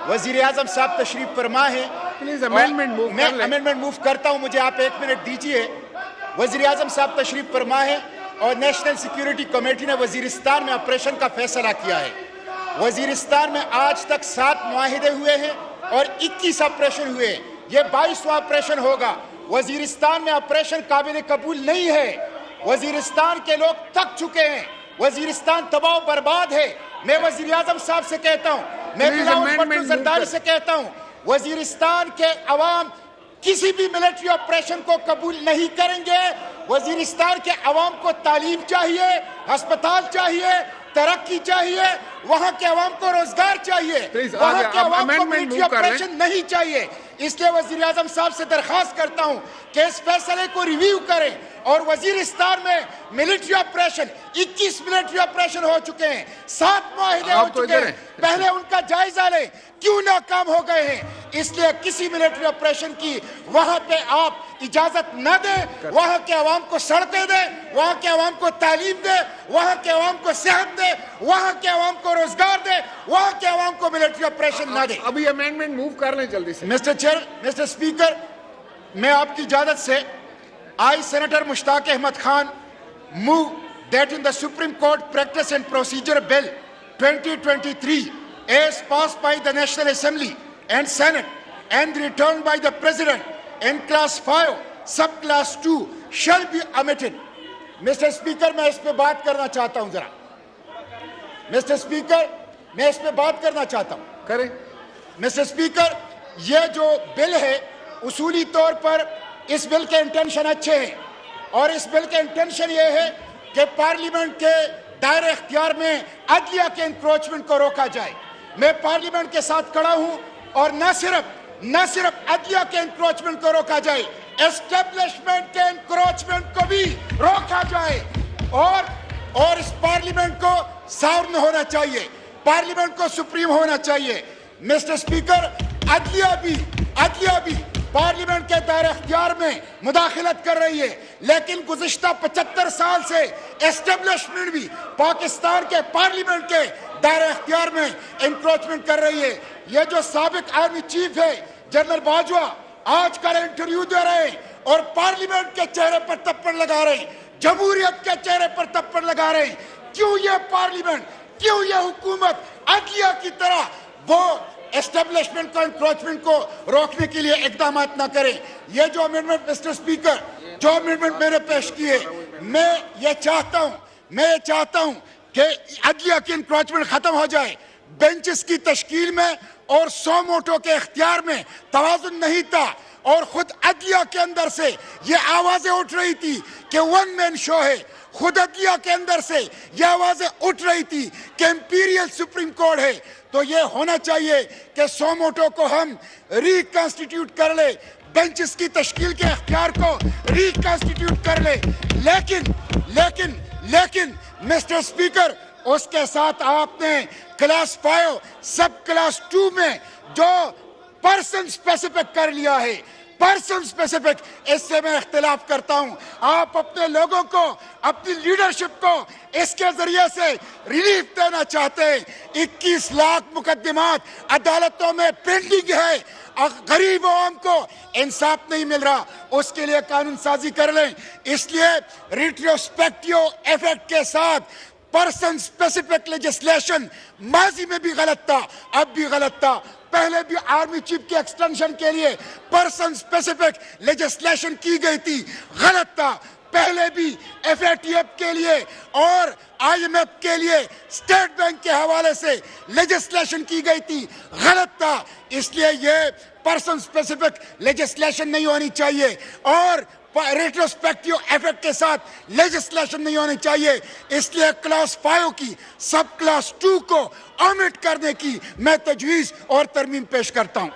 वजीर आजम साहब तशरीफ फरमा है। प्लीज अमेंडमेंट मूव मैं अमेंडमेंट मूव करता हूं, मुझे आप 1 मिनट दीजिए। वजीर आजम साहब तशरीफ फरमा है और नेशनल सिक्योरिटी कमेटी ने वजीरिस्तान में ऑपरेशन का फैसला किया है। वजीरिस्तान में आज तक 7 मुआहिदे हुए हैं और 21 ऑपरेशन हुए हैं। ये 22वां ऑपरेशन होगा। वजीरिस्तान में ऑपरेशन काबिल कबूल नहीं है। वजीरिस्तान के लोग थक चुके हैं। वजीरिस्तान तबाह बर्बाद है। मैं वजीर आजम साहब से कहता हूँ, मैं बिलावल भुट्टो जरदारी से कहता हूँ, वजीरिस्तान के अवाम किसी भी मिलिट्री ऑपरेशन को कबूल नहीं करेंगे। वजीरिस्तान के अवाम को तालीम चाहिए, अस्पताल चाहिए, तरक्की चाहिए, वहाँ के अवाम को रोजगार चाहिए, वहाँ के अवाम को मिलिट्री ऑपरेशन नहीं चाहिए। इसलिए वजीर आजम साहब से दरखास्त करता हूँ कि इस फैसले को रिव्यू करें और वजीरिस्तान में मिलिट्री ऑपरेशन 21 मिलिट्री ऑपरेशन हो चुके हैं, 7 मुआहिदे हो चुके हैं, पहले उनका जायजा लें क्यों नाकाम हो गए हैं। इसलिए किसी मिलिट्री ऑपरेशन की वहां पे आप इजाजत न दें। वहां के अवाम को सड़कें दें, वहां के अवाम को तालीम दें, वहां के अवाम को सेहत दें, वहां के अवाम को रोजगार दें, वहां के अवाम को मिलिट्री ऑपरेशन न दें। अभी अमेंडमेंट मूव कर लें जल्दी से। मिस्टर स्पीकर, मैं आपकी इजाजत से I, Senator Mushtaq Ahmed Khan, move that in the Supreme Court Practice and Procedure Bill 2023 as passed by the National Assembly and Senate and returned by the President in Class 5, Subclass 2 shall be omitted. Mr. Speaker, मैं इस पे बात करना चाहता हूं जरा। Mr. Speaker, मैं इस पे बात करना चाहता हूं। करें। Mr. Speaker, ये जो बिल है उसूली तौर पर इस बिल के इंटेंशन अच्छे हैं और इस बिल के इंटेंशन ये है कि पार्लियामेंट के दायरे इख्तियार में अदलिया के इंक्रोचमेंट को रोका जाए। मैं पार्लियामेंट के साथ खड़ा हूं और न सिर्फ अदलिया के इंक्रोचमेंट को रोका जाए, एस्टेब्लिशमेंट के इंक्रोचमेंट को भी रोका जाए और इस पार्लियामेंट को साउंड होना चाहिए, पार्लियामेंट को सुप्रीम होना चाहिए। मिस्टर स्पीकर, अदलिया भी पार्लियामेंट के दायरे इख्तियार में मुदाखलत कर रही है, लेकिन गुज़िश्ता 75 साल से एस्टेब्लिशमेंट भी पाकिस्तान के पार्लियामेंट के दायरे इख्तियार में इंक्रोचमेंट कर रही है। ये जो साबिक आर्मी चीफ है जनरल बाजवा आजकल इंटरव्यू दे रहे हैं और पार्लियामेंट के चेहरे पर थप्पड़ लगा रहे हैं, जमहूरियत के चेहरे पर थप्पड़ लगा रहे हैं। क्यों ये पार्लियामेंट, क्यों ये हुकूमत अदलिया की तरह वो एस्टेब्लिशमेंट को इंक्रोचमेंट को रोकने के लिए इकदाम न करें। ये जो अमेंडमेंट मिस्टर स्पीकर, जो अमेंडमेंट मैंने पेश किए, मैं ये चाहता हूं कि अदलिया की इंक्रोचमेंट खत्म हो जाए। बेंचेस की तश्कील में और 100 वोटों के इख्तियार में तवाज़ुन नहीं था और खुद अदलिया के अंदर से ये आवाजें उठ रही थी कि वन मैन शो है। खुद अदलिया के अंदर से ये आवाजें उठ रही थी कि इंपीरियल सुप्रीम कोर्ट है। तो ये होना चाहिए कि 100 वोटों को हम रिकॉन्स्टिट्यूट कर ले, बेंचेस की तश्कील के इख्तियार को रिकॉन्स्टिट्यूट कर ले। लेकिन मिस्टर स्पीकर, उसके साथ आपने क्लास 5 सब क्लास 2 में जो पर्सन स्पेसिफिक कर लिया है, पर्सन स्पेसिफिक, इससे मैं इख्तिलाफ करता हूं। आप अपने लोगों को, अपनी लीडरशिप को इसके जरिए से रिलीफ देना चाहते हैं। 21 लाख मुकदमात अदालतों में पेंडिंग है और गरीब आवाम को इंसाफ नहीं मिल रहा, उसके लिए कानून साजी कर लें। इसलिए रिट्रोस्पेक्टिव इफेक्ट के साथ पर्सन स्पेसिफिक लेजिस्लेशन माजी में भी गलत था, अब भी गलत था। पहले भी आर्मी चीफ के एक्सटेंशन के लिए पर्सन स्पेसिफिक लेजिस्लेशन की गई थी, गलत था। पहले भी FATF के लिए और IMF के लिए स्टेट बैंक के हवाले से लेजिस्लेशन की गई थी, गलत था। इसलिए ये पर्सन स्पेसिफिक लेजिस्लेशन नहीं होनी चाहिए और रेट्रोस्पेक्टिव इफेक्ट के साथ लेजिस्लेशन नहीं होनी चाहिए। इसलिए क्लास 5 की सब क्लास 2 को ओमिट करने की मैं तजवीज़ और तरमीम पेश करता हूं।